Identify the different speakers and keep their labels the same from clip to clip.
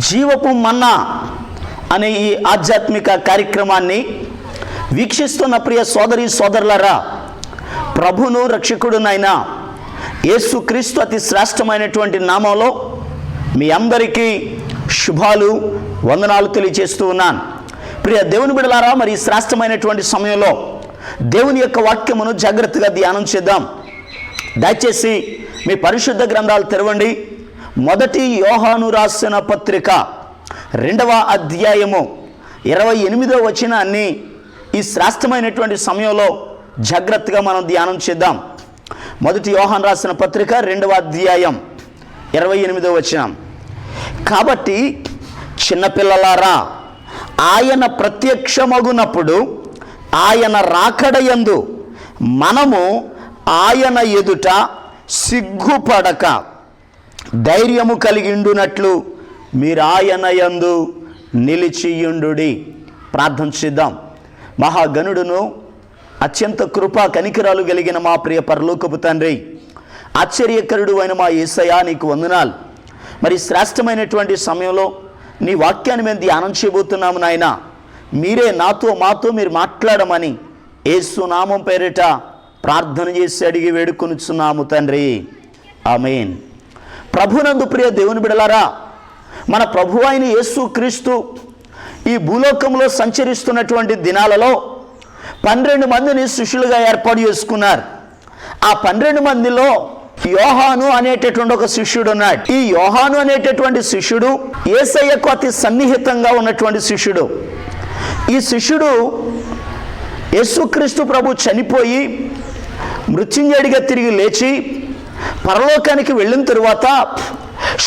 Speaker 1: జీవపు మన్నా అనే ఈ ఆధ్యాత్మిక కార్యక్రమాన్ని వీక్షిస్తున్న ప్రియ సోదరి సోదరులారా, ప్రభును రక్షకుడునైన యేసుక్రీస్తు అతి శ్రేష్టమైనటువంటి నామంలో మీ అందరికీ శుభాలు వందనాలు తెలియజేస్తూ ఉన్నాను. ప్రియ దేవుని బిడ్డలారా, మరి ఈ శ్రేష్టమైనటువంటి సమయంలో దేవుని యొక్క వాక్యమును జాగ్రత్తగా ధ్యానం చేద్దాం. దయచేసి మీ పరిశుద్ధ గ్రంథాలు తెరవండి. మొదటి యోహాను రాసిన పత్రిక 2వ అధ్యాయము 28వ వచనాన్ని ఈ శ్రేష్టమైనటువంటి సమయంలో జాగ్రత్తగా మనం ధ్యానం చేద్దాం. మొదటి యోహాను రాసిన పత్రిక 2వ అధ్యాయం 28వ వచనం. కాబట్టి చిన్నపిల్లలారా, ఆయన ప్రత్యక్షమగునప్పుడు ఆయన రాకడయందు మనము ఆయన ఎదుట సిగ్గుపడక ధైర్యము కలిగిండునట్లు మీరు ఆయన యందు నిలిచియుండుడి. ప్రార్థన చేద్దాం. మహాగణుడును అత్యంత కృపా కనికరాలు కలిగిన మా ప్రియ పరలోకపు తండ్రి, ఆశ్చర్యకరుడు అయిన మా యేసయ్యా, నీకు వందనాలు. మరి శ్రేష్టమైనటువంటి సమయంలో నీ వాక్యాన్ని మేము ధ్యానం చేయబోతున్నాము నాయన. మీరే నాతో మాతో మీరు మాట్లాడమని యేసు నామం పేరిట ప్రార్థన చేసి అడిగి వేడుకొనుచున్నాము తండ్రి, ఆమేన్. ప్రభునందు ప్రియ దేవుని బిడలారా, మన ప్రభు అయిన యేసుక్రీస్తు ఈ భూలోకంలో సంచరిస్తున్నటువంటి దినాలలో 12 మందిని శిష్యులుగా ఏర్పాటు చేసుకున్నారు. ఆ 12 మందిలో యోహాను అనేటటువంటి ఒక శిష్యుడు ఉన్నాడు. ఈ యోహాను అనేటటువంటి శిష్యుడు యేసయ్యకు అతి సన్నిహితంగా ఉన్నటువంటి శిష్యుడు. ఈ శిష్యుడు యేసుక్రీస్తు ప్రభు చనిపోయి మృత్యుంజయుడిగా తిరిగి లేచి పరలోకానికి వెళ్ళిన తరువాత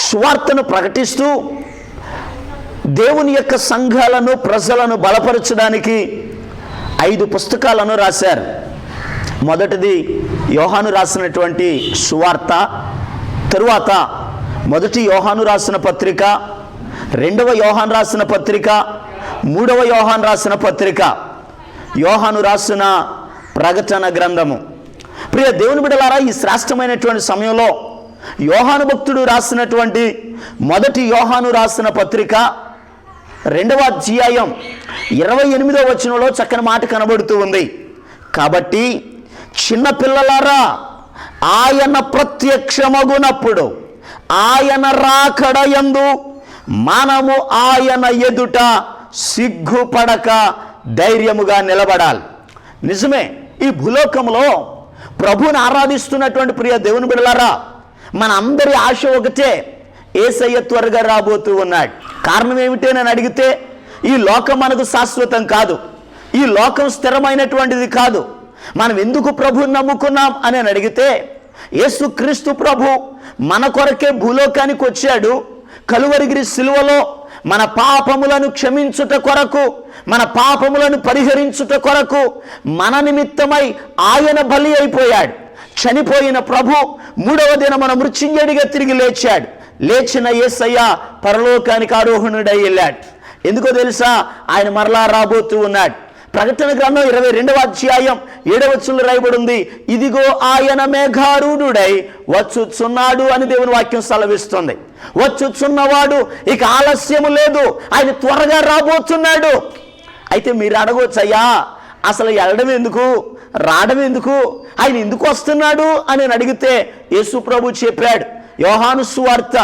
Speaker 1: సువార్తను ప్రకటిస్తూ దేవుని యొక్క సంఘాలను ప్రజలను బలపరచడానికి 5 పుస్తకాలను రాశారు. మొదటిది యోహాను రాసినటువంటి సువార్త, తరువాత మొదటి యోహాను రాసిన పత్రిక, 2వ యోహాను రాసిన పత్రిక, 3వ యోహాను రాసిన పత్రిక, యోహాను రాసిన ప్రకటన గ్రంథము. ప్రియ దేవుని బిడ్డలారా, ఈ శ్రేష్టమైనటువంటి సమయంలో యోహాను భక్తుడు రాసినటువంటి మొదటి యోహాను రాసిన పత్రిక 2వ అధ్యాయం 28వ వచనంలో చక్కని మాట కనబడుతూ ఉంది. కాబట్టి చిన్నపిల్లలారా, ఆయన ప్రత్యక్షమగునప్పుడు ఆయన రాకడయందు మనము ఆయన ఎదుట సిగ్గుపడక ధైర్యముగా నిలబడాలి. నిజమే, ఈ భూలోకంలో ప్రభువుని ఆరాధిస్తున్నటువంటి ప్రియ దేవుని బిడ్డలారా, మన అందరి ఆశ ఒకటే, యేసయ్య త్వరగా రాబోతూ ఉన్నాడు. కారణం ఏమిటి అని అడిగితే, ఈ లోకం మనకు శాశ్వతం కాదు, ఈ లోకం స్థిరమైనటువంటిది కాదు. మనం ఎందుకు ప్రభువుని నమ్ముకున్నాం అని అడిగితే, యేసుక్రీస్తు ప్రభు మన కొరకే భూలోకానికి వచ్చాడు. కలువరిగిరి సిలువలో మన పాపములను క్షమించుట కొరకు, మన పాపములను పరిహరించుట కొరకు మన నిమిత్తమై ఆయన బలి అయిపోయాడు. చనిపోయిన ప్రభు 3వ దినమున మృత్యుంజయుడిగా తిరిగి లేచాడు. లేచిన యేసయ్య పరలోకానికి ఆరోహణుడై వెళ్ళాడు. ఎందుకో తెలుసా? ఆయన మరలా రాబోతూ ఉన్నాడు. ప్రకటన గ్రంథం 22వ అధ్యాయం 7వ వచనంలో రాయబడి ఉంది, ఇదిగో ఆయన మేఘారూఢుడై వచ్చుచున్నాడు అని దేవుని వాక్యం సెలవిస్తుంది. వచ్చుచున్నవాడు ఇక ఆలస్యము లేదు, ఆయన త్వరగా రాబోతున్నాడు. అయితే మీరు అడగవచ్చు, అయ్యా అసలు వెళ్ళడం ఎందుకు, రావడం ఎందుకు, ఆయన ఎందుకు వస్తున్నాడు అని అడిగితే యేసు ప్రభు చెప్పాడు. యోహాను సువార్త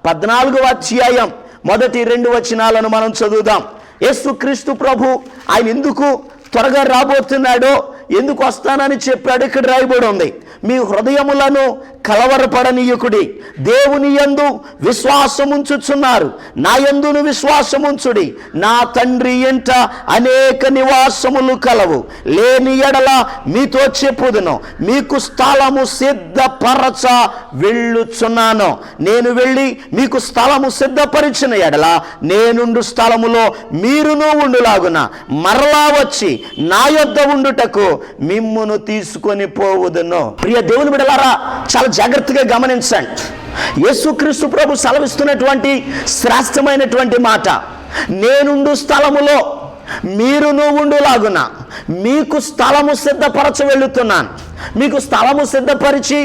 Speaker 1: 14వ అధ్యాయం మొదటి 2 వచనాలను మనం చదువుదాం. యేసుక్రీస్తు ప్రభు ఆయన ఎందుకు త్వరగా రాబోతున్నాడో, ఎందుకు వస్తానని చెప్పాడు. ఇక్కడ రాయబడి ఉంది, మీ హృదయములను కలవరపడనీయకుడి, దేవుని యందు విశ్వాసముంచుచున్నారు, నా యందును విశ్వాసముంచుడి. నా తండ్రి ఇంట అనేక నివాసములు కలవు, లేని ఎడల మీతో చెప్పుదును, మీకు స్థలము సిద్ధపరచ వెళ్ళుచున్నాను. నేను వెళ్ళి మీకు స్థలము సిద్ధపరిచిన ఎడల నేనుండు స్థలములో మీరును ఉండులాగున మరలా వచ్చి నా యొద్ద ఉండుటకు మిమ్మును తీసుకొని పోవుదును. ప్రియ దేవుని బిడ్డలారా, చాలా జాగ్రత్తగా గమనించండి. యేసుక్రీస్తు ప్రభు సెలవిస్తున్నటువంటి శ్రేష్టమైనటువంటి మాట, నేనుండు స్థలములో మీరును ఉండులాగున మీకు స్థలము సిద్ధపరచ వెళుతున్నాను. మీకు స్థలము సిద్ధపరిచి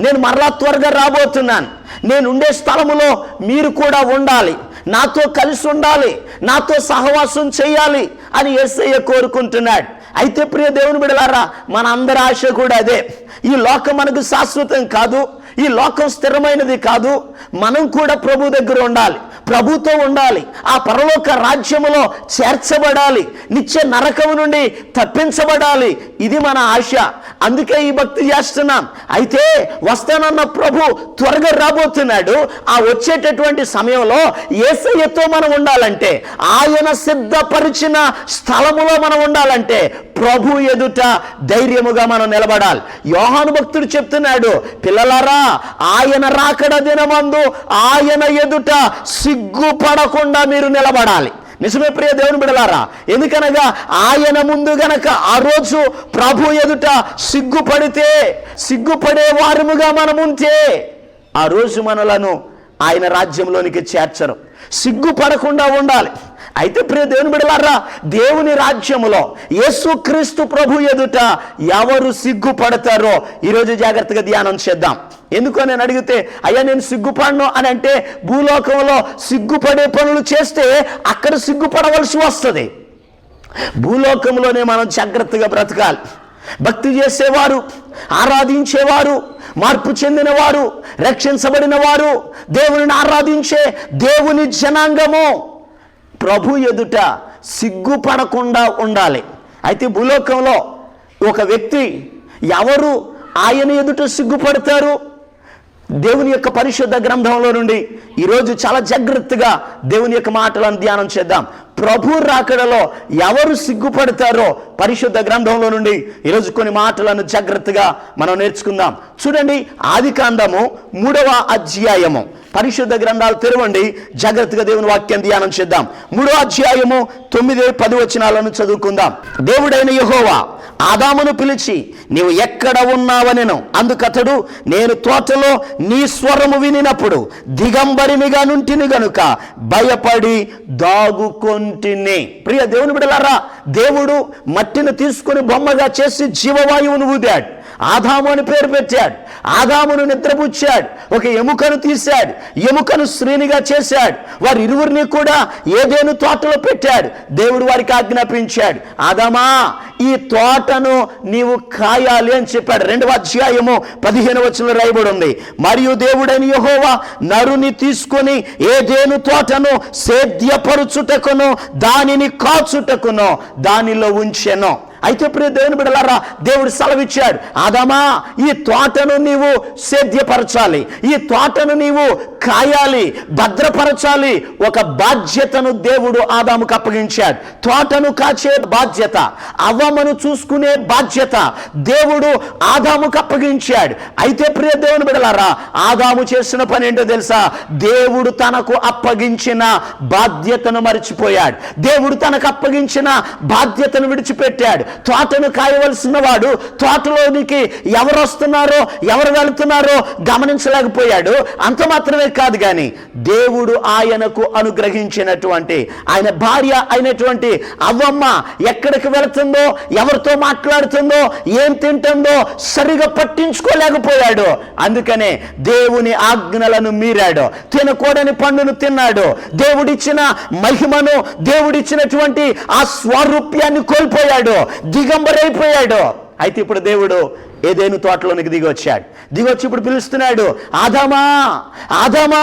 Speaker 1: నేను మరలా త్వరగా రాబోతున్నాను. నేను ఉండే స్థలములో మీరు కూడా ఉండాలి. నాతో కలిసి ఉండాలి, నాతో సహవాసం చేయాలి అని యేసయ్య కోరుకుంటున్నాడు. అయితే ప్రియ దేవుని బిడ్డలారా, మన అందరి ఆశ కూడా అదే. ఈ లోకం మనకు శాశ్వతం కాదు, ఈ లోకం స్థిరమైనది కాదు. మనం కూడా ప్రభు దగ్గర ఉండాలి, ప్రభుతో ఉండాలి, ఆ పరలోక రాజ్యములో చేర్చబడాలి, నిత్య నరకము నుండి తప్పించబడాలి. ఇది మన ఆశ. అందుకే ఈ భక్తి చేస్తున్నాం. అయితే వస్తానన్న ప్రభు త్వరగా రాబోతున్నాడు. ఆ వచ్చేటటువంటి సమయంలో యేసయ్యతో మనం ఉండాలంటే, ఆయన సిద్ధపరిచిన స్థలములో మనం ఉండాలంటే ప్రభు ఎదుట ధైర్యముగా మనం నిలబడాలి. యోహాను భక్తుడు చెప్తున్నాడు, పిల్లలారా, ఆయన రాకడ దినమందు ఆయన ఎదుట సిగ్గుపడకుండా మీరు నిలబడాలి. నిజమే ప్రియ దేవుని బిడ్డలారా, ఎందుకనగా ఆయన ముందు గనక ఆ రోజు ప్రభు ఎదుట సిగ్గుపడే వారముగా మనం ఉంటే ఆ రోజు మనలను ఆయన రాజ్యంలోనికి చేర్చరు. సిగ్గుపడకుండా ఉండాలి. అయితే ప్రియ దేవుని బిడ్డలారా, దేవుని రాజ్యములో యేసుక్రీస్తు ప్రభు ఎదుట ఎవరు సిగ్గుపడతారో ఈరోజు జాగ్రత్తగా ధ్యానం చేద్దాం. ఎందుకో నేను అడిగితే, అయ్యా నేను సిగ్గుపడను అని అంటే, భూలోకంలో సిగ్గుపడే పనులు చేస్తే అక్కడ సిగ్గుపడవలసి వస్తుంది. భూలోకంలోనే మనం జాగ్రత్తగా బ్రతకాలి. భక్తి చేసేవారు, ఆరాధించేవారు, మార్పు చెందినవారు, రక్షించబడిన వారు, దేవుని ఆరాధించే దేవుని జనాంగము ప్రభు ఎదుట సిగ్గుపడకుండా ఉండాలి. అయితే భూలోకంలో ఒక వ్యక్తి ఎవరు ఆయన ఎదుట సిగ్గుపడతారు? దేవుని యొక్క పరిశుద్ధ గ్రంథంలో నుండి ఈరోజు చాలా జాగ్రత్తగా దేవుని యొక్క మాటలను ధ్యానం చేద్దాం. ప్రభు రాకడలో ఎవరు సిగ్గుపడతారో పరిశుద్ధ గ్రంథంలో నుండి ఈరోజు కొన్ని మాటలను జాగ్రత్తగా మనం నేర్చుకుందాం. చూడండి, ఆదికాండము 3వ అధ్యాయము. పరిశుద్ధ గ్రంథాలు తెరవండి, జాగ్రత్తగా దేవుని వాక్యం ధ్యానం చేద్దాం. 3వ అధ్యాయము 9-10 వచనాలను చదువుకుందాం. దేవుడైన యెహోవా ఆదామును పిలిచి, నీవు ఎక్కడ ఉన్నావనెను. అందుకతడు, నేను తోటలో నీ స్వరము వినినప్పుడు దిగంబరినిగా నుంటిని గనుక భయపడి దాగుకొంటిని. ప్రియ దేవుని బిడ్డలారా, దేవుడు మట్టిని తీసుకుని బొమ్మగా చేసి జీవవాయువును ఊదాడు. ఆదాము అని పేరు పెట్టాడు. ఆదామును నిద్రపుచ్చాడు. ఒక ఎముకను తీశాడు, ఎముకను స్త్రీనిగా చేశాడు. వారి ఇరువురిని కూడా ఏదెను తోటలో పెట్టాడు. దేవుడు వారికి ఆజ్ఞాపించాడు, ఆదామా, ఈ తోటను నీవు కాయాలి అని చెప్పాడు. 2వ అధ్యాయము 15వ వచనంలో రాయబడి ఉంది, మరియు దేవుడైన యెహోవా నరుని తీసుకొని ఏదెను తోటను సేద్యపరుచుటకును దానిని కాచుటకును దానిలో ఉంచెను. అయితే ప్రియ దేవుని బిడ్డలారా, దేవుడు సెలవిచ్చాడు, ఆదామా, ఈ తోటను నీవు సేద్యపరచాలి, ఈ తోటను నీవు కాయాలి, భద్రపరచాలి. ఒక బాధ్యతను దేవుడు ఆదాముకు అప్పగించాడు. తోటను కాచే బాధ్యత, అవ్వమ్మను చూసుకునే బాధ్యత దేవుడు ఆదాముకు అప్పగించాడు. అయితే ప్రియ దేవుని బిడ్డలారా, ఆదాము చేసిన పని ఏంటో తెలుసా? దేవుడు తనకు అప్పగించిన బాధ్యతను మరిచిపోయాడు. దేవుడు తనకు అప్పగించిన బాధ్యతను విడిచిపెట్టాడు. తోటను కాయవలసిన వాడు తోటలోనికి ఎవరు వస్తున్నారో ఎవరు వెళుతున్నారో గమనించలేకపోయాడు. అంత మాత్రమే కాదు, కానీ దేవుడు ఆయనకు అనుగ్రహించినటువంటి ఆయన భార్య అయినటువంటి అవ్వమ్మ ఎక్కడికి వెళుతుందో, ఎవరితో మాట్లాడుతుందో, ఏం తింటుందో సరిగా పట్టించుకోలేకపోయాడు. అందుకనే దేవుని ఆజ్ఞలను మీరాడు, తినకూడని పండును తిన్నాడు. దేవుడిచ్చిన మహిమను, దేవుడిచ్చినటువంటి ఆ స్వారూప్యాన్ని కోల్పోయాడు, దిగంబరైపోయాడు. అయితే ఇప్పుడు దేవుడు ఏదెను తోటలోనికి దిగొచ్చాడు. దిగొచ్చి ఇప్పుడు పిలుస్తున్నాడు, ఆదామా, ఆదామా,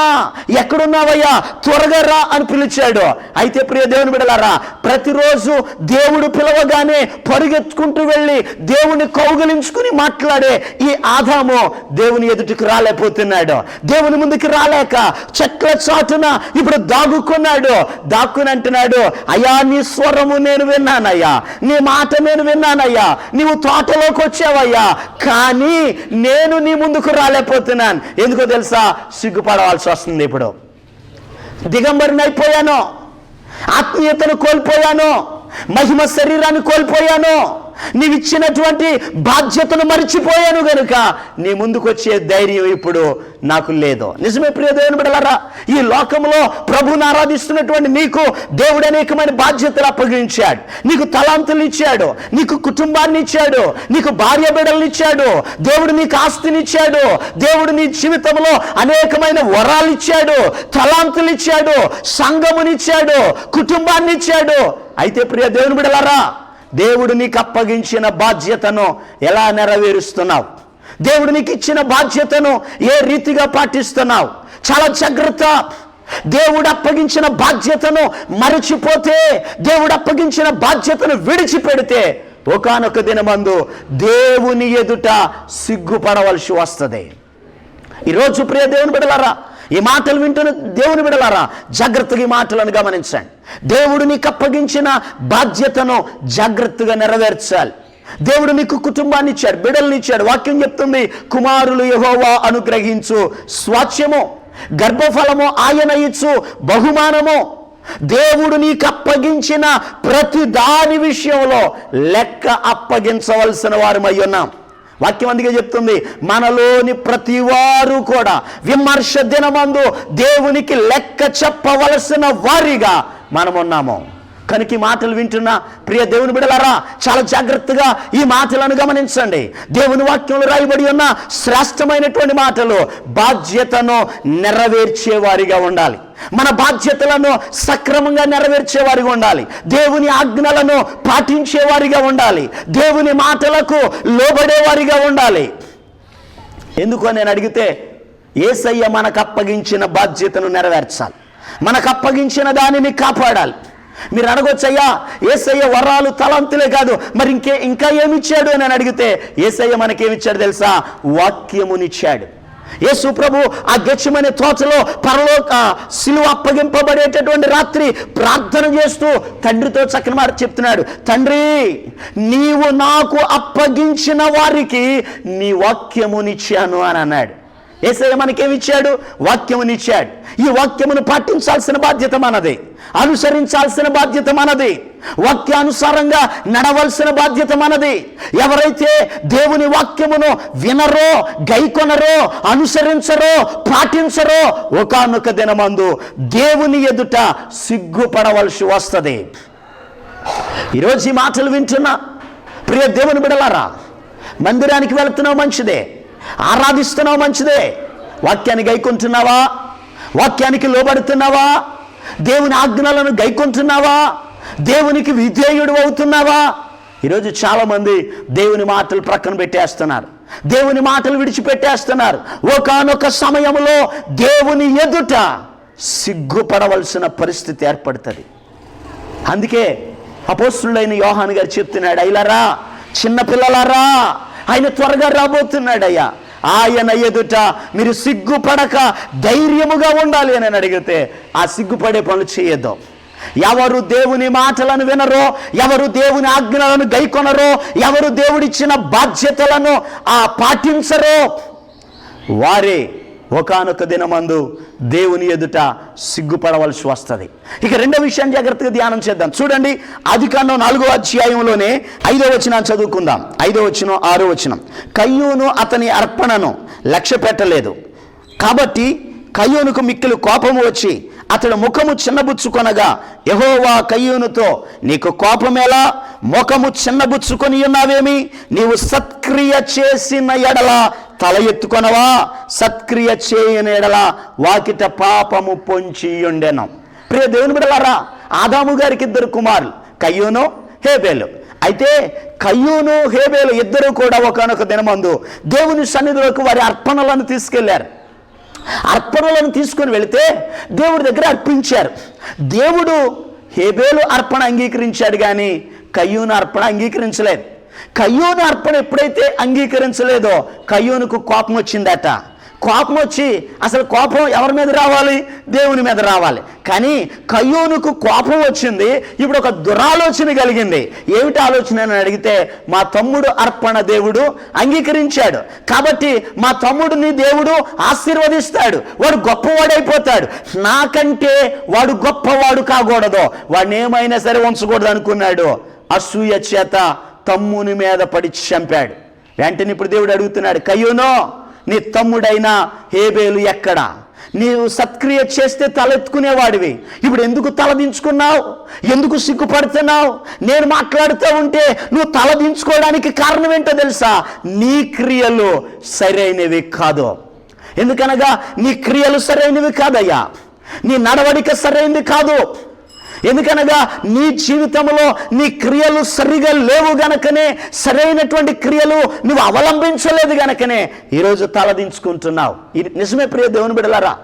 Speaker 1: ఎక్కడున్నావయ్యా, త్వరగా రా అని పిలిచాడు. అయితే ప్రియ దేవుని బిడ్డలారా, ప్రతిరోజు దేవుడు పిలవగానే పరిగెత్తుకుంటూ వెళ్ళి దేవుని కౌగిలించుకుని మాట్లాడే ఈ ఆదాము దేవుని ఎదుటికి రాలేకపోతున్నాడు. దేవుని ముందుకు రాలేక చెట్ల చాటున ఇప్పుడు దాక్కున్నాడు. దాక్కుని అంటున్నాడు, అయ్యా, నీ స్వరము నేను విన్నానయ్యా, నీ మాట నేను విన్నానయ్యా, నీవు తోటలోకి వచ్చావయ్యా, కానీ నేను నీ ముందుకు రాలేకపోతున్నాను. ఎందుకో తెలుసా? సిగ్గుపడవలసి వస్తుంది. ఇప్పుడు దిగంబరిని అయిపోయాను, ఆత్మీయతను కోల్పోయాను, మహిమ శరీరాన్ని కోల్పోయాను. నీవిచ్చినటువంటి బాధ్యతను మర్చిపోయాను గనుక నీ ముందుకు వచ్చే ధైర్యం ఇప్పుడు నాకు లేదు. నిజమే ప్రియ దేవుని బిడ్డలారా, ఈ లోకంలో ప్రభువుని ఆరాధిస్తున్నటువంటి నీకు దేవుడు అనేకమైన బాధ్యతలు అప్పగించాడు. నీకు తలాంతులు ఇచ్చాడు, నీకు కుటుంబాన్ని ఇచ్చాడు, నీకు భార్య బిడ్డలను ఇచ్చాడు, దేవుడు నీకు ఆస్తిని ఇచ్చాడు, దేవుడు నీ జీవితంలో అనేకమైన వరాలు ఇచ్చాడు, తలాంతులు ఇచ్చాడు, సంఘమునిచ్చాడు, కుటుంబాన్ని ఇచ్చాడు. అయితే ప్రియ దేవుని బిడ్డలారా, దేవుడు నీకు అప్పగించిన బాధ్యతను ఎలా నెరవేరుస్తున్నావు? దేవుడు నీకు ఇచ్చిన బాధ్యతను ఏ రీతిగా పాటిస్తున్నావు? చాలా జాగ్రత్త. దేవుడు అప్పగించిన బాధ్యతను మరచిపోతే, దేవుడు అప్పగించిన బాధ్యతను విడిచిపెడితే ఒకానొక దినమందు దేవుని ఎదుట సిగ్గుపడవలసి వస్తుంది. ఈరోజు ప్రియ దేవుని బిడ్డలారా, ఈ మాటలు వింటున్న దేవుని బిడ్డలారా, జాగ్రత్తగా ఈ మాటలను గమనించండి. దేవుడు నీకు అప్పగించిన బాధ్యతను జాగ్రత్తగా నెరవేర్చాలి. దేవుడు నీకు కుటుంబాన్ని ఇచ్చాడు, బిడ్డల్ని ఇచ్చాడు. వాక్యం చెప్తుంది, కుమారులు యెహోవా అనుగ్రహించు స్వాస్థ్యము, గర్భఫలము ఆయన ఇచ్చు బహుమానము. దేవుడు నీకు అప్పగించిన ప్రతి దాని విషయంలో లెక్క అప్పగించవలసిన వారమై ఉన్నాం. వాక్యం అందుకే చెప్తుంది, మనలోని ప్రతి వారు కూడా విమర్శ దినమందు దేవునికి లెక్క చెప్పవలసిన వారిగా మనమున్నాము. కనుక ఈ మాటలు వింటున్న ప్రియ దేవుని బిడ్డలారా, చాలా జాగ్రత్తగా ఈ మాటలను గమనించండి. దేవుని వాక్యంలో రాయబడి ఉన్న శ్రేష్టమైనటువంటి మాటలు బాధ్యతను నెరవేర్చేవారిగా ఉండాలి. మన బాధ్యతలను సక్రమంగా నెరవేర్చేవారిగా ఉండాలి. దేవుని ఆజ్ఞలను పాటించేవారిగా ఉండాలి. దేవుని మాటలకు లోబడేవారిగా ఉండాలి. ఎందుకో నేను అడిగితే, యేసయ్య మనకు అప్పగించిన బాధ్యతను నెరవేర్చాలి, మనకు అప్పగించిన దానిని కాపాడాలి. మీరు అడగొచ్చయ్యా, యేసయ్య వరాలు తలంతులే కాదు, మరి ఇంకా ఏమిచ్చాడు అని అడిగితే, యేసయ్య మనకేమిచ్చాడు తెలుసా? వాక్యమునిచ్చాడు. యేసు ప్రభు ఆ గెత్సేమనే తోటలో పరలోక సిలువ అప్పగింపబడేటటువంటి రాత్రి ప్రార్థన చేస్తూ తండ్రితో చక్కని మాట చెప్తున్నాడు, తండ్రి, నీవు నాకు అప్పగించిన వారికి నీ వాక్యమునిచ్చాను అని అన్నాడు. యేసయ్య మనకేమిచ్చాడు? వాక్యమునిచ్చాడు. ఈ వాక్యమును పాటించాల్సిన బాధ్యత మనది, అనుసరించాల్సిన బాధ్యత మనది, వాక్యానుసారంగా నడవలసిన బాధ్యత మనది. ఎవరైతే దేవుని వాక్యమును వినరో, గైకొనరో, అనుసరించరో, పాటించరో ఒకానొక దినమందు దేవుని ఎదుట సిగ్గుపడవలసి వస్తుంది. ఈరోజు ఈ మాటలు వింటున్నా ప్రియ దేవుని బిడ్డలారా, మందిరానికి వెళుతున్నావు మంచిదే, ఆరాధిస్తున్నావు మంచిదే, వాక్యాన్ని గైకొంటున్నావా? వాక్యానికి లోబడుతున్నావా? దేవుని ఆజ్ఞలను గైకొంటున్నావా? దేవునికి విధేయుడు అవుతున్నావా? ఈరోజు చాలామంది దేవుని మాటలు ప్రక్కన పెట్టేస్తున్నారు, దేవుని మాటలు విడిచిపెట్టేస్తున్నారు. ఒకానొక సమయంలో దేవుని ఎదుట సిగ్గుపడవలసిన పరిస్థితి ఏర్పడుతుంది. అందుకే అపోస్తులుడైన యోహాను గారు చెప్తున్నాడు, అయ్యలారా, చిన్నపిల్లలారా, ఆయన త్వరగా రాబోతున్నాడయ్యా, ఆయన ఎదుట మీరు సిగ్గుపడక ధైర్యముగా ఉండాలి అని అడిగితే, ఆ సిగ్గుపడే పనులు చేయొద్దు. ఎవరు దేవుని మాటలను వినరో, ఎవరు దేవుని ఆజ్ఞలను గైకొనరో, ఎవరు దేవుడిచ్చిన బాధ్యతలను పాటించరో వారే ఒకానొక దినమందు దేవుని ఎదుట సిగ్గుపడవలసి వస్తుంది. ఇక రెండో విషయాన్ని జాగ్రత్తగా ధ్యానం చేద్దాం. చూడండి, ఆదికాండం 4వ అధ్యాయంలోనే 5వ వచనాన్ని చదువుకుందాం. 5వ వచనం, 6వ వచనం. కయ్యూను అతని అర్పణను లక్ష్య పెట్టలేదు కాబట్టి కయ్యూనుకు మిక్కిలి కోపము వచ్చి అతడు ముఖము చిన్నబుచ్చుకొనగా, యెహోవా కయ్యూనుతో, నీకు కోపమేలా? ముఖము చిన్నబుచ్చుకొని ఉన్నావేమి? నీవు సత్క్రియ చేసిన ఎడల తల ఎత్తుకొనవా? సత్క్రియ చేయని ఎడల వాకిట పాపము పొంచి ఉండెను. ప్రియ దేవుని బిడ్డలారా, ఆదాము గారికి 2 కుమారులు, కయ్యూను, హేబేలు. అయితే కయ్యూను, హేబేలు ఇద్దరు కూడా ఒకానొక దినమందు దేవుని సన్నిధిలోకి వారి అర్పణలను తీసుకెళ్లారు. అర్పణలను తీసుకొని వెళితే దేవుడి దగ్గర అర్పించారు. దేవుడు హేబేలు అర్పణ అంగీకరించాడు, కానీ కయ్యూను అర్పణ అంగీకరించలేదు. కయ్యూను అర్పణ ఎప్పుడైతే అంగీకరించలేదో కయ్యూనుకు కోపం వచ్చిందట. కోపం వచ్చి, అసలు కోపం ఎవరి మీద రావాలి? దేవుని మీద రావాలి. కానీ కయ్యూనుకు కోపం వచ్చింది. ఇప్పుడు ఒక దురాలోచన కలిగింది. ఏమిటి ఆలోచన అని అడిగితే, మా తమ్ముడు అర్పణ దేవుడు అంగీకరించాడు కాబట్టి మా తమ్ముడిని దేవుడు ఆశీర్వదిస్తాడు, వాడు గొప్పవాడైపోతాడు, నాకంటే వాడు గొప్పవాడు కాకూడదు, వాడిని ఏమైనా సరే ఉంచకూడదు అనుకున్నాడు. అసూయ చేత తమ్ముని మీద పడి చంపాడు. వెంటనే ఇప్పుడు దేవుడు అడుగుతున్నాడు, కయ్యూనో నీ తమ్ముడైన హేబేలు ఎక్కడా? నీవు సత్క్రియ చేస్తే తలెత్తుకునేవాడివి, ఇప్పుడు ఎందుకు తలదించుకున్నావు? ఎందుకు సిగ్గుపడుతున్నావు? నేను మాట్లాడుతూ ఉంటే నువ్వు తలదించుకోవడానికి కారణం ఏంటో తెలుసా? నీ క్రియలు సరైనవి కాదు. ఎందుకనగా నీ క్రియలు సరైనవి కాదయ్యా, నీ నడవడిక సరైనది కాదు. ఎందుకనగా నీ జీవితంలో నీ క్రియలు సరిగా లేవు గనకనే, సరైనటువంటి క్రియలు నువ్వు అవలంబించలేదు గనకనే ఈరోజు తలదించుకుంటున్నావు. ఇది నిజమే ప్రియ దేవుని బిడ్డలారా.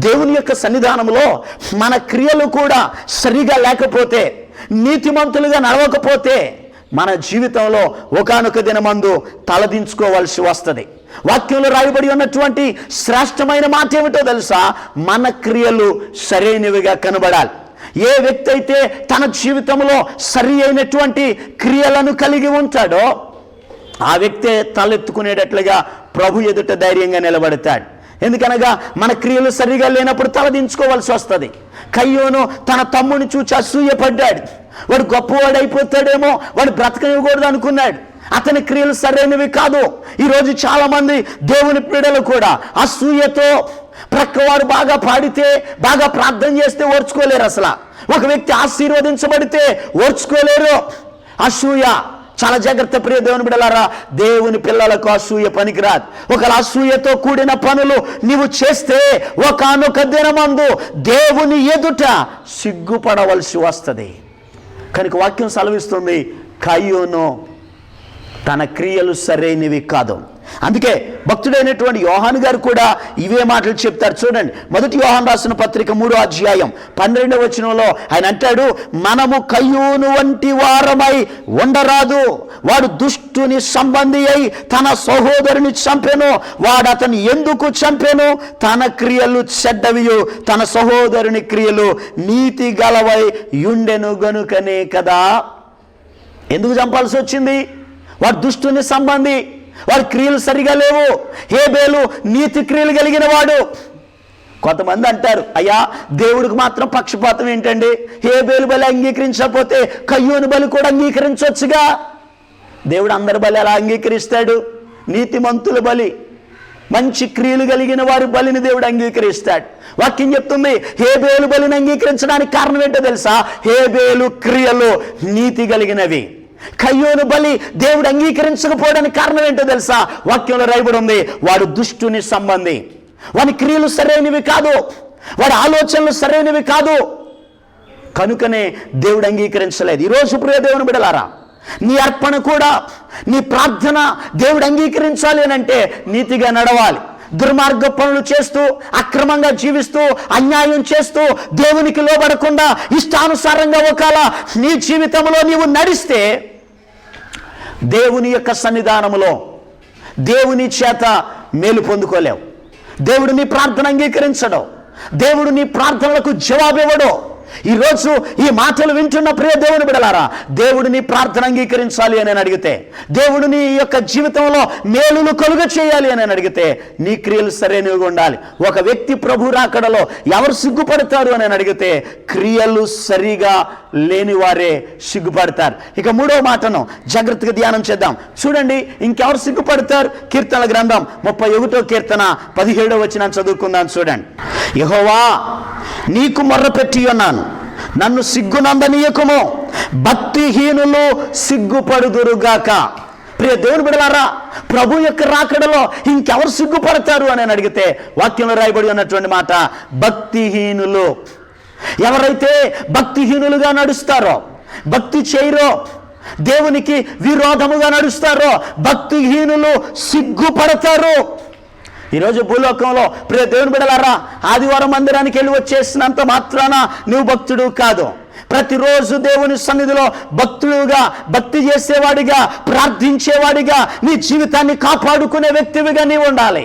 Speaker 1: దేవుని యొక్క సన్నిధానంలో మన క్రియలు కూడా సరిగా లేకపోతే, నీతిమంతులుగా నడవకపోతే మన జీవితంలో ఒకానొక దినమందు తలదించుకోవాల్సి వస్తుంది. వాక్యంలో రాయబడి ఉన్నటువంటి శ్రేష్టమైన మాట ఏమిటో తెలుసా? మన క్రియలు సరైనవిగా కనబడాలి. ఏ వ్యక్తి అయితే తన జీవితంలో సరి అయినటువంటి క్రియలను కలిగి ఉంటాడో ఆ వ్యక్తే తలెత్తుకునేటట్లుగా ప్రభు ఎదుట ధైర్యంగా నిలబడతాడు. ఎందుకనగా మన క్రియలు సరిగా లేనప్పుడు తలదించుకోవాల్సి వస్తుంది. కయ్యోను తన తమ్ముని చూచి అసూయపడ్డాడు. వాడు గొప్పవాడు అయిపోతాడేమో, వాడు బ్రతకనివ్వకూడదు అనుకున్నాడు. అతని క్రియలు సరైనవి కాదు. ఈరోజు చాలా మంది దేవుని పిల్లలు కూడా అసూయతో ప్రక్కవారు బాగా పాడితే, బాగా ప్రార్థన చేస్తే ఓర్చుకోలేరు. అసలు ఒక వ్యక్తి ఆశీర్వదించబడితే ఓర్చుకోలేరు. అసూయ చాలా జాగ్రత్త ప్రియ దేవుని బిడ్డలారా. దేవుని పిల్లలకు అసూయ పనికిరాదు. ఒకవేళ అసూయతో కూడిన పనులు నీవు చేస్తే ఒకానొక దినమందు దేవుని ఎదుట సిగ్గుపడవలసి వస్తుంది. కనుక వాక్యం సెలవిస్తుంది, కయ్యూను తన క్రియలు సరైనవి కాదు. అందుకే భక్తుడైనటువంటి యోహాను గారు కూడా ఇవే మాటలు చెప్తారు. చూడండి, మొదటి యోహాను రాసిన పత్రిక 3వ అధ్యాయం 12వ వచనంలో ఆయన అంటాడు, మనము కయ్యూను వంటి వారమై ఉండరాదు. వాడు దుష్టుని సంబంధి అయి తన సహోదరుని చంపెను. వాడు అతను ఎందుకు చంపెను? తన క్రియలు చెడ్డవియు, తన సహోదరుని క్రియలు నీతి గలవై యుండెను గనుకనే కదా. ఎందుకు చంపాల్సి వచ్చింది? వాడు దుష్టుని సంబంధి, వాడి క్రియలు సరిగా లేవు. హేబేలు నీతి క్రియలు కలిగిన వాడు. కొంతమంది అంటారు, అయ్యా దేవుడికి మాత్రం పక్షపాతం ఏంటండి? హేబేలు బలి అంగీకరించకపోతే కయ్యూను బలి కూడా అంగీకరించవచ్చుగా. దేవుడు అందరి బలి ఎలా అంగీకరిస్తాడు? నీతిమంతుల బలి, మంచి క్రియలు కలిగిన వారి బలిని దేవుడు అంగీకరిస్తాడు. వాక్యం చెప్తుంది, హేబేలు బలిని అంగీకరించడానికి కారణం ఏంటో తెలుసా? హేబేలు క్రియలు నీతి కలిగినవి. కయ్యూను బలి దేవుడు అంగీకరించకపోవడానికి కారణం ఏంటో తెలుసా? వాక్యంలో రాయబడి ఉంది, వాడు దుష్టుని సంబంధి, వాని క్రియలు సరైనవి కాదు, వాడి ఆలోచనలు సరైనవి కాదు. కనుకనే దేవుడు అంగీకరించలేదు. ఈరోజు ప్రియ దేవుని బిడ్డలారా, నీ అర్పణ కూడా, నీ ప్రార్థన దేవుడు అంగీకరించాలి అని అంటే నీతిగా నడవాలి. దుర్మార్గ పనులు చేస్తూ, అక్రమంగా జీవిస్తూ, అన్యాయం చేస్తూ, దేవునికి లోబడకుండా ఇష్టానుసారంగా ఒకవేళ నీ జీవితంలో నీవు నడిస్తే దేవుని యొక్క సన్నిధానంలో దేవుని చేత మేలు పొందుకోలేవు. దేవుడు నీ ప్రార్థన అంగీకరించడు. దేవుడు నీ ప్రార్థనలకు జవాబు ఇవ్వడు. ఈరోజు ఈ మాటలు వింటున్న ప్రియ దేవుని బిడ్డలారా, దేవుడు నీ ప్రార్థన అంగీకరించాలి అని అడిగితే, దేవుడు నీ యొక్క జీవితంలో మేలులు కలుగ చేయాలి అని అడిగితే నీ క్రియలు సరైనవిగా ఉండాలి. ఒక వ్యక్తి ప్రభు రాకడలో ఎవరు సిగ్గుపడతారు అని అడిగితే క్రియలు సరిగా లేని వారే సిగ్గుపడతారు. ఇక 3వ మాటను జాగ్రత్తగా ధ్యానం చేద్దాం. చూడండి, ఇంకెవరు సిగ్గుపడతారు? కీర్తనల గ్రంథం 31వ కీర్తన 17వ వచనం చదువుకుందాం. చూడండి, యెహోవా నీకు మొర్ర పెట్టి ఉన్నాను, నన్ను సిగ్గునందనీయకుము, భక్తిహీనులు సిగ్గుపడుదురుగాక. ప్రియ దేవుని బిడ్డలారా, ప్రభు యొక్క రాకడలో ఇంకెవరు సిగ్గుపడతారు అని అడిగితే వాక్యంలో రాయబడి ఉన్నటువంటి మాట భక్తిహీనులు. ఎవరైతే భక్తిహీనులుగా నడుస్తారో, భక్తి చేయరో, దేవునికి విరోధముగా నడుస్తారో భక్తిహీనులు సిగ్గుపడతారు. ఈరోజు భూలోకంలో ప్రియ దేవుని బిడ్డలారా, ఆదివారం మందిరానికి వెళ్ళి వచ్చేసినంత మాత్రాన నువ్వు భక్తుడు కాదు. ప్రతిరోజు దేవుని సన్నిధిలో భక్తుడుగా, భక్తి చేసేవాడిగా, ప్రార్థించేవాడిగా నీ జీవితాన్ని కాపాడుకునే వ్యక్తివిగా నీవు ఉండాలి.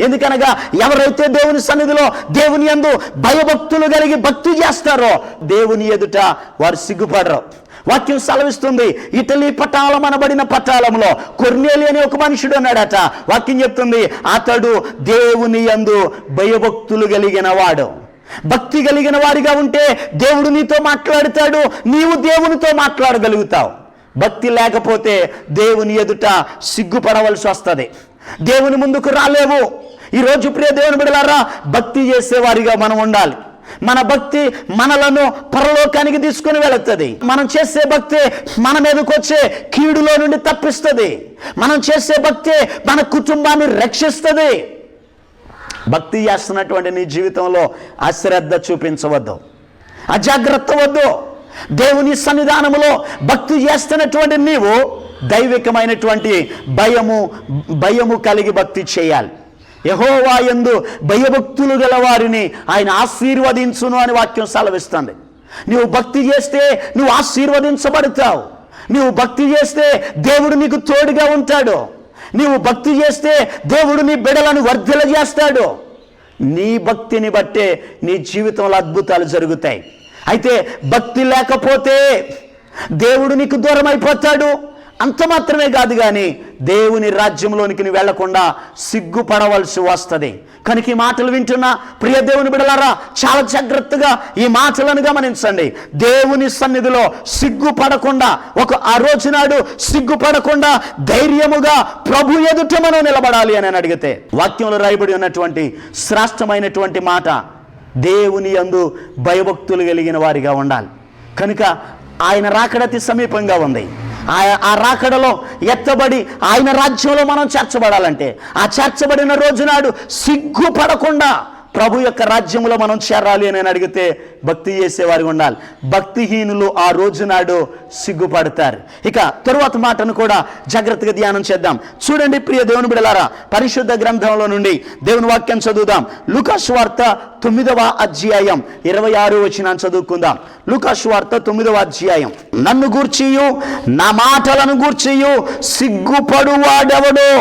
Speaker 1: ఎందుకనగా ఎవరైతే దేవుని సన్నిధిలో దేవుని యందు భయభక్తులు కలిగి భక్తి చేస్తారో దేవుని ఎదుట వారు సిగ్గుపడరు. వాక్యం సెలవిస్తుంది, ఇటలీ పటాలం అనబడిన పటాలంలో కొర్నేలి అనే ఒక మనుషుడు ఉన్నాడట. వాక్యం చెప్తుంది, అతడు దేవుని యందు భయభక్తులు కలిగిన వాడు. భక్తి కలిగిన వాడిగా ఉంటే దేవుడు నీతో మాట్లాడతాడు, నీవు దేవునితో మాట్లాడగలుగుతావు. భక్తి లేకపోతే దేవుని ఎదుట సిగ్గుపడవలసి వస్తుంది. దేవుని ముందుకు రాలేవు. ఈరోజు ప్రియ దేవుని బిడ్డలారా, భక్తి చేసేవారిగా మనం ఉండాలి. మన భక్తి మనలను పరలోకానికి తీసుకుని వెళుతుంది. మనం చేసే భక్తి మన మీదకి వచ్చే కీడులో నుండి తప్పిస్తుంది. మనం చేసే భక్తి మన కుటుంబాన్ని రక్షిస్తుంది. భక్తి చేస్తున్నటువంటి నీ జీవితంలో అశ్రద్ధ చూపించవద్దు, అజాగ్రత్త వద్దు. దేవుని సన్నిధానములో భక్తి చేస్తున్నటువంటి నీవు దైవికమైనటువంటి భయము కలిగి భక్తి చేయాలి. యెహోవా యందు భయభక్తులు గల వారిని ఆయన ఆశీర్వదించును అని వాక్యం సెలవిస్తుంది. నువ్వు భక్తి చేస్తే నువ్వు ఆశీర్వదించబడతావు. నువ్వు భక్తి చేస్తే దేవుడు నీకు తోడుగా ఉంటాడు. నీవు భక్తి చేస్తే దేవుడు నీ బిడ్డలను వర్ధిల్లజేస్తాడు. నీ భక్తిని బట్టే నీ జీవితంలో అద్భుతాలు జరుగుతాయి. అయితే భక్తి లేకపోతే దేవుడు నీకు దూరం అయిపోతాడు. అంత మాత్రమే కాదు, కానీ దేవుని రాజ్యంలోనికి నువ్వు వెళ్లకుండా సిగ్గుపడవలసి వస్తుంది. కనుక ఈ మాటలు వింటున్నా ప్రియ దేవుని బిడ్డలారా, చాలా జాగ్రత్తగా ఈ మాటలను గమనించండి. దేవుని సన్నిధిలో సిగ్గుపడకుండా, ఆ రోజు నాడు సిగ్గుపడకుండా ధైర్యముగా ప్రభు ఎదుట మనం నిలబడాలి అని అడిగితే వాక్యంలో రాయబడి ఉన్నటువంటి శ్రేష్టమైనటువంటి మాట, దేవుని యందు భయభక్తులు కలిగిన వారిగా ఉండాలి. కనుక ఆయన రాకడ అతి సమీపంగా ఉంది. ఆ రాకడలో ఎత్తబడి ఆయన రాజ్యంలో మనం చేర్చబడాలంటే, ఆ చేర్చబడిన రోజు నాడు సిగ్గుపడకుండా ప్రభు యొక్క రాజ్యంలో మనం చేరాలి అని అడిగితే భక్తి చేసేవారు ఉండాలి. భక్తిహీనులు ఆ రోజు నాడు సిగ్గుపడతారు. ఇక తరువాత మాటను కూడా జాగ్రత్తగా ధ్యానం చేద్దాం. చూడండి ప్రియ దేవుని బిడ్డలారా, పరిశుద్ధ గ్రంథంలో నుండి దేవుని వాక్యం చదువుదాం. లూకా సువార్త 9వ అధ్యాయం 26వ వచనాన్ని చదువుకుందాం. లూకా సువార్త 9వ అధ్యాయం. నన్ను గూర్చియు నా మాటలను గూర్చియు సిగ్గుపడువాడెవడో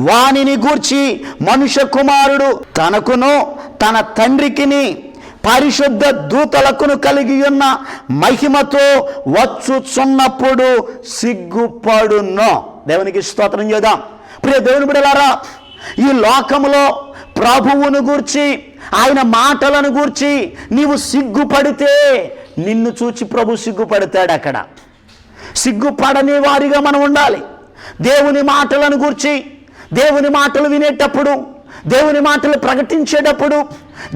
Speaker 1: వానిని గూర్చి మనుష్య కుమారుడు తనకును తన తండ్రికిని పరిశుద్ధ దూతలకును కలిగి ఉన్న మహిమతో వచ్చుచున్నప్పుడు సిగ్గుపడును. దేవునికి స్తోత్రం చేద్దాం. ప్రియ దేవుని బిడ్డలారా, ఈ లోకములో ప్రభువును గూర్చి ఆయన మాటలను గూర్చి నీవు సిగ్గుపడితే నిన్ను చూచి ప్రభు సిగ్గుపడతాడు. అక్కడ సిగ్గుపడని వారిగా మనం ఉండాలి. దేవుని మాటలను గూర్చి, దేవుని మాటలు వినేటప్పుడు, దేవుని మాటలు ప్రకటించేటప్పుడు,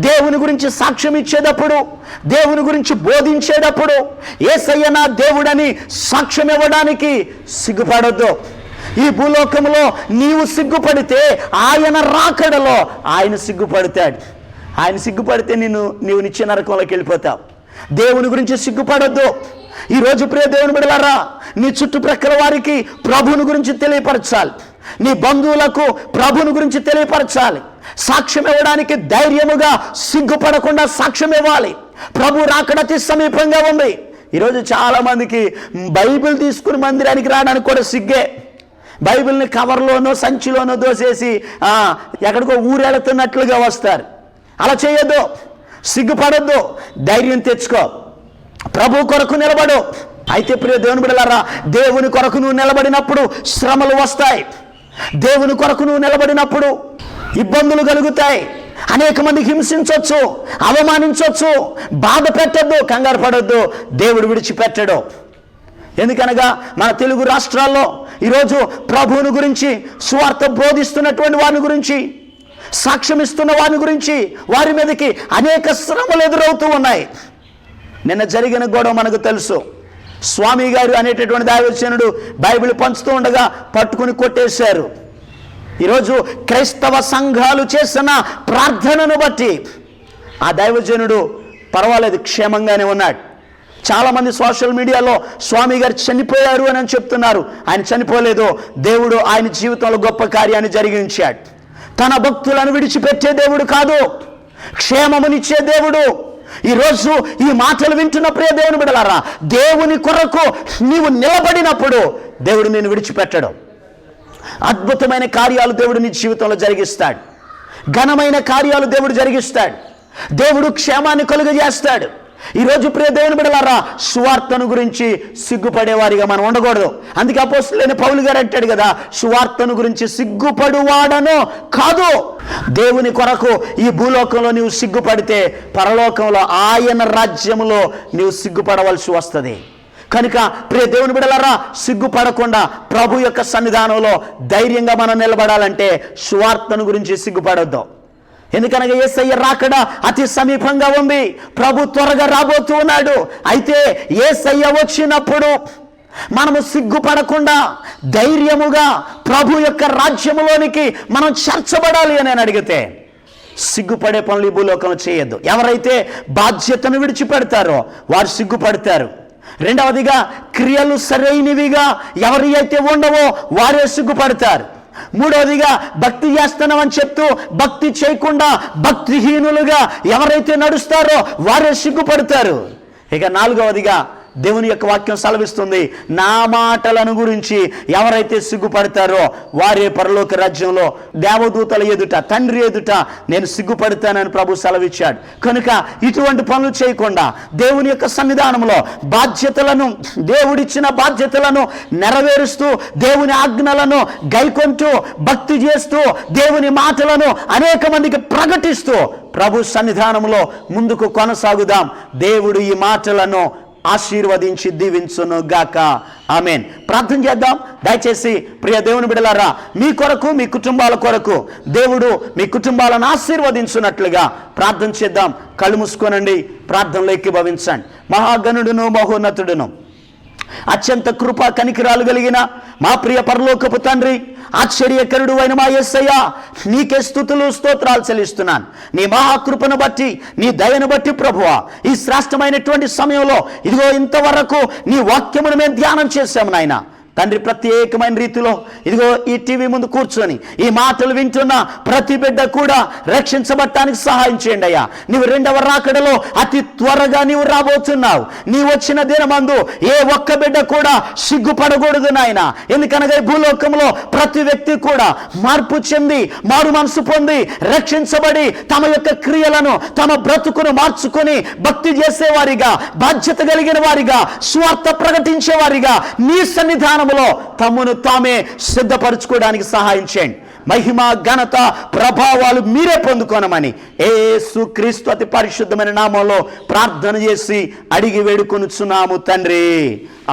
Speaker 1: దేవుని గురించి సాక్ష్యం ఇచ్చేటప్పుడు, దేవుని గురించి బోధించేటప్పుడు యేసయ్య నా దేవుడని సాక్ష్యం ఇవ్వడానికి సిగ్గుపడొద్దు. ఈ భూలోకంలో నీవు సిగ్గుపడితే ఆయన రాకడలో ఆయన సిగ్గుపడతాడు. ఆయన సిగ్గుపడితే నీవు నిత్య నరకంలోకి వెళ్ళిపోతావు. దేవుని గురించి సిగ్గుపడొద్దు. ఈరోజు ప్రియ దేవుని బిడ్డలారా, నీ చుట్టుప్రక్కల వారికి ప్రభువుని గురించి తెలియపరచాలి. నీ బంధువులకు ప్రభువుని గురించి తెలియపరచాలి. సాక్ష్యం ఇవ్వడానికి ధైర్యముగా సిగ్గుపడకుండా సాక్ష్యం ఇవ్వాలి. ప్రభు రాకడ అతి సమీపంగా ఉంది. ఈరోజు చాలా మందికి బైబిల్ తీసుకుని మందిరానికి రావడానికి కూడా సిగ్గే. బైబిల్ని కవర్లోనో సంచిలోనో దోసేసి ఎక్కడికో ఊరెళ్తున్నట్లుగా వస్తారు. అలా చేయొద్దు, సిగ్గుపడొద్దు, ధైర్యం తెచ్చుకో, ప్రభు కొరకు నిలబడు. అయితే ప్రియ దేవుని బిడ్డలారా, దేవుని కొరకు నువ్వు నిలబడినప్పుడు శ్రమలు వస్తాయి. దేవుని కొరకు నువ్వు నిలబడినప్పుడు ఇబ్బందులు కలుగుతాయి. అనేక మంది హింసించవచ్చు, అవమానించవచ్చు. బాధ పెట్టద్దు, కంగారు పడొద్దు. దేవుడు విడిచిపెట్టడు. ఎందుకనగా మన తెలుగు రాష్ట్రాల్లో ఈరోజు ప్రభువుని గురించి, సువార్త బోధిస్తున్నటువంటి వారిని గురించి, సాక్ష్యం ఇస్తున్న వారిని గురించి వారి మీదకి అనేక శ్రమలు ఎదురవుతూ ఉన్నాయి. నిన్న జరిగిన గొడవ మనకు తెలుసు. స్వామి గారు అనేటటువంటి దైవజనుడు బైబిల్ పంచుతూ ఉండగా పట్టుకుని కొట్టేశారు. ఈరోజు క్రైస్తవ సంఘాలు చేసిన ప్రార్థనను బట్టి ఆ దైవజనుడు పర్వాలేదు, క్షేమంగానే ఉన్నాడు. చాలామంది సోషల్ మీడియాలో స్వామి గారు చనిపోయారు అని చెప్తున్నారు. ఆయన చనిపోలేదు. దేవుడు ఆయన జీవితంలో గొప్ప కార్యాన్ని జరిగించాడు. తన భక్తులను విడిచిపెట్టే దేవుడు కాదు, క్షేమమునిచ్చే దేవుడు. ఈరోజు ఈ మాటలు వింటున్న ప్రియ దేవుని బిడ్డలారా, దేవుని కొరకు నీవు నిలబడినప్పుడు దేవుడు నిన్ను విడిచిపెట్టడు. అద్భుతమైన కార్యాలు దేవుడు నీ జీవితంలో జరిగిస్తాడు. ఘనమైన కార్యాలు దేవుడు జరిగిస్తాడు. దేవుడు క్షేమాన్ని కలుగజేస్తాడు. ఈరోజు ప్రియ దేవుని బిడ్డలారా, సువార్తను గురించి సిగ్గుపడేవారిగా మనం ఉండకూడదు. అందుకే అపోస్తలుడైన పౌలు గారు అంటాడు కదా, సువార్తను గురించి సిగ్గుపడువాడను కాదు. దేవుని కొరకు ఈ భూలోకంలో నీవు సిగ్గుపడితే పరలోకంలో ఆయన రాజ్యములో నీవు సిగ్గుపడవలసి వస్తుంది. కనుక ప్రియ దేవుని బిడ్డలారా, సిగ్గుపడకుండా ప్రభు యొక్క సన్నిధానంలో ధైర్యంగా మనం నిలబడాలంటే సువార్తను గురించి సిగ్గుపడొద్దు. ఎందుకనగా యేసయ్య రాకడ అతి సమీపంగా ఉంది. ప్రభు త్వరగా రాబోతూ ఉన్నాడు. అయితే యేసయ్య వచ్చినప్పుడు మనము సిగ్గుపడకుండా ధైర్యముగా ప్రభు యొక్క రాజ్యములోనికి మనం చేర్చబడాలి అని అడిగితే సిగ్గుపడే పనులు ఈ భూలోకంలో చేయొద్దు. ఎవరైతే బాధ్యతను విడిచిపెడతారో వారు సిగ్గుపడతారు. రెండవదిగా, క్రియలు సరైనవిగా ఎవరి అయితే ఉండవో వారే సిగ్గుపడతారు. మూడవదిగా, భక్తి చేస్తున్నామని చెప్తూ భక్తి చేయకుండా భక్తిహీనులుగా ఎవరైతే నడుస్తారో వారే సిగ్గుపడతారు. ఇక నాలుగవదిగా, దేవుని యొక్క వాక్యం సెలవిస్తుంది, నా మాటలను గురించి ఎవరైతే సిగ్గుపడతారో వారే పరలోక రాజ్యంలో దేవదూతల ఎదుట, తండ్రి ఎదుట నేను సిగ్గుపడతానని ప్రభు సెలవిచ్చాడు. కనుక ఇటువంటి పనులు చేయకుండా దేవుని యొక్క సన్నిధానంలో బాధ్యతలను, దేవుడిచ్చిన బాధ్యతలను నెరవేరుస్తూ, దేవుని ఆజ్ఞలను గైకొంటూ, భక్తి చేస్తూ, దేవుని మాటలను అనేక మందికి ప్రకటిస్తూ ప్రభు సన్నిధానంలో ముందుకు కొనసాగుదాం. దేవుడు ఈ మాటలను ఆశీర్వదించి దీవించును గాక. ఆమేన్. ప్రార్థన చేద్దాం. దయచేసి ప్రియ దేవుని బిడ్డలారా, మీ కొరకు, మీ కుటుంబాల కొరకు దేవుడు మీ కుటుంబాలను ఆశీర్వదించున్నట్లుగా ప్రార్థన చేద్దాం. కళ్ళు మూసుకోనండి, ప్రార్థనలో ఏకీభవించండి. మహాగణుడును మహోన్నతుడును అత్యంత కృపా కనికరాలు కలిగిన మా ప్రియ పరలోకపు తండ్రి, ఆశ్చర్యకరుడు అయిన మా యేసయ్య, నీకే స్తుతులు స్తోత్రాలు చెల్లిస్తున్నాను. నీ మహాకృపను బట్టి, నీ దయను బట్టి ప్రభువా, ఈ శ్రేష్టమైనటువంటి సమయంలో ఇదిగో ఇంతవరకు నీ వాక్యమును మేము ధ్యానం చేశాము నాయన. తండ్రి, ప్రత్యేకమైన రీతిలో ఇదిగో ఈ టీవీ ముందు కూర్చొని ఈ మాటలు వింటున్న ప్రతి బిడ్డ కూడా రక్షించబడటానికి సహాయం చేయండి అయ్యా. నీవు రెండవ రాకడలో అతి త్వరగా నీవు రాబోతున్నావు. నీ వచ్చిన దినమందు ఏ ఒక్క బిడ్డ కూడా సిగ్గుపడకూడదు నాయన. ఎందుకనగా ఈ భూలోకంలో ప్రతి వ్యక్తి కూడా మార్పు చెంది, మారు మనసు పొంది, రక్షించబడి తమ యొక్క క్రియలను, తమ బ్రతుకును మార్చుకొని భక్తి చేసేవారిగా, బాధ్యత కలిగిన వారిగా, స్వార్థ ప్రకటించేవారిగా నీ సన్నిధానం తమను తామే సిద్ధపరచుకోవడానికి సహాయం చేయండి. మహిమ, ఘనత, ప్రభావాలు మీరే పొందుకోనమని యేసుక్రీస్తు అతి పరిశుద్ధమైన నామంలో ప్రార్థన చేసి అడిగి వేడుకొనుచున్నాము తండ్రి.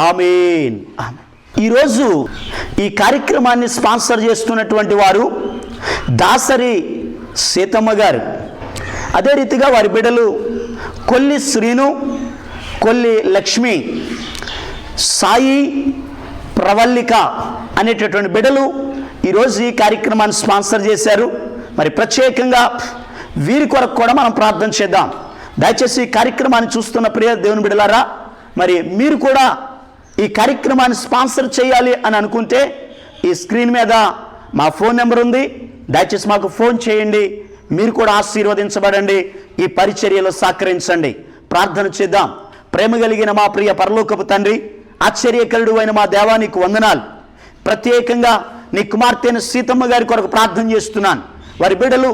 Speaker 1: ఆమేన్. ఈరోజు ఈ కార్యక్రమాన్ని స్పాన్సర్ చేస్తున్నటువంటి వారు దాసరి సీతమ్మ గారు, అదే రీతిగా వారి బిడ్డలు కొల్లి శ్రీను, కొల్లి లక్ష్మి, సాయి, ప్రవల్లిక అనేటటువంటి బిడ్డలు ఈరోజు ఈ కార్యక్రమాన్ని స్పాన్సర్ చేశారు. మరి ప్రత్యేకంగా వీరి కొరకు కూడా మనం ప్రార్థన చేద్దాం. దయచేసి ఈ కార్యక్రమాన్ని చూస్తున్న ప్రియ దేవుని బిడ్డలారా, మరి మీరు కూడా ఈ కార్యక్రమాన్ని స్పాన్సర్ చేయాలి అని అనుకుంటే ఈ స్క్రీన్ మీద మా ఫోన్ నెంబర్ ఉంది. దయచేసి మాకు ఫోన్ చేయండి. మీరు కూడా ఆశీర్వదించబడండి. ఈ పరిచర్యలో సహకరించండి. ప్రార్థన చేద్దాం. ప్రేమ కలిగిన మా ప్రియ పరలోకపు తండ్రి, ఆశ్చర్యకరుడు అయిన మా దేవా, నీకు వందనాలు. ప్రత్యేకంగా నీ కుమార్తె సీతమ్మ గారి కొరకు ప్రార్థన చేస్తున్నాను. వారి బిడ్డలు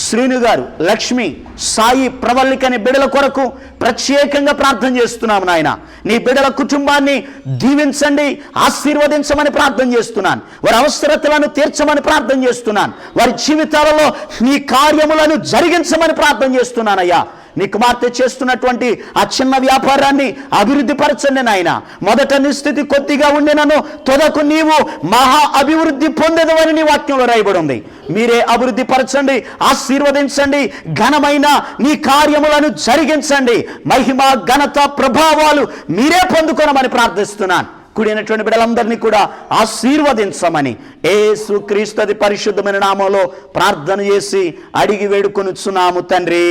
Speaker 1: శ్రీను గారు, లక్ష్మి, సాయి, ప్రవల్లిక అనే బిడ్డల కొరకు ప్రత్యేకంగా ప్రార్థన చేస్తున్నాము నాయన. నీ బిడ్డల కుటుంబాన్ని దీవించండి, ఆశీర్వదించమని ప్రార్థన చేస్తున్నాను. వారి అవసరతలను తీర్చమని ప్రార్థన చేస్తున్నాను. వారి జీవితాలలో నీ కార్యములను జరిగించమని ప్రార్థన చేస్తున్నానయ్యా. నీ కుమార్తె చేస్తున్నటువంటి ఆ చిన్న వ్యాపారాన్ని అభివృద్ధి పరచండి నాయన. మొదట నిస్థితి కొద్దిగా ఉండినను తొదకు నీవు మహా అభివృద్ధి పొందెదవని నీ వాక్యంలో రాయబడి ఉంది. మీరే అభివృద్ధి పరచండి, ఆశీర్వదించండి, ఘనమైన నీ కార్యములను జరిగించండి. మహిమ, ఘనత, ప్రభావాలు మీరే పొందుకోనమని ప్రార్థిస్తున్నాను. కూడినటువంటి బిడ్డలందరినీ కూడా ఆశీర్వదించమని యేసుక్రీస్తు అతి పరిశుద్ధమైన నామంలో ప్రార్థన చేసి అడిగి వేడుకొనుచున్నాము తండ్రి.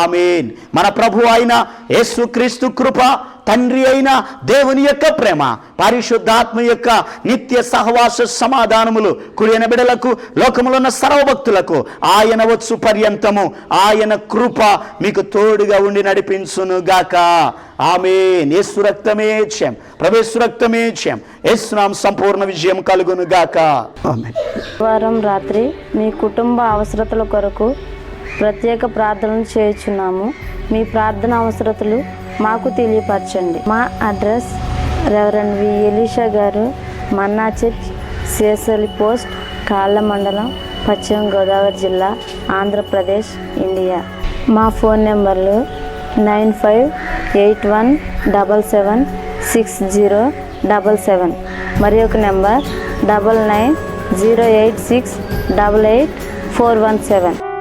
Speaker 1: ఆమేన్. మన ప్రభు అయిన యేసుక్రీస్తు కృప, తండ్రి అయిన దేవుని యొక్క ప్రేమ, పరిశుద్ధాత్మ యొక్క నిత్య సహవాస సమాధానములు కూడిన బిడ్డలకు, లోకములో ఉన్న సర్వభక్తులకు ఆయన వచ్చు పర్యంతము ఆయన కృప మీకు తోడుగా ఉండి నడిపించును గాక. ఆమేన్. యేసు రక్తమే జయం, ప్రభువు రక్తమే జయం. యేసు నామమున సంపూర్ణ విజయం కలుగును గాక. ఆమేన్.
Speaker 2: వారం రాత్రి మీ కుటుంబ అవసరతల కొరకు ప్రత్యేక ప్రార్థనలు చేయుచున్నాము. మీ ప్రార్థన అవసరతలు మాకు తెలియపరచండి. మా అడ్రస్ రెవరెండ్ వి ఎలీషా గారు, మన్నా చర్చ్, శేషలి పోస్ట్, కాళ్ళ మండలం, పశ్చిమ గోదావరి జిల్లా, ఆంధ్రప్రదేశ్, ఇండియా. మా ఫోన్ నెంబర్లు 958177 6077. మరి ఒక నెంబర్ 9908688417.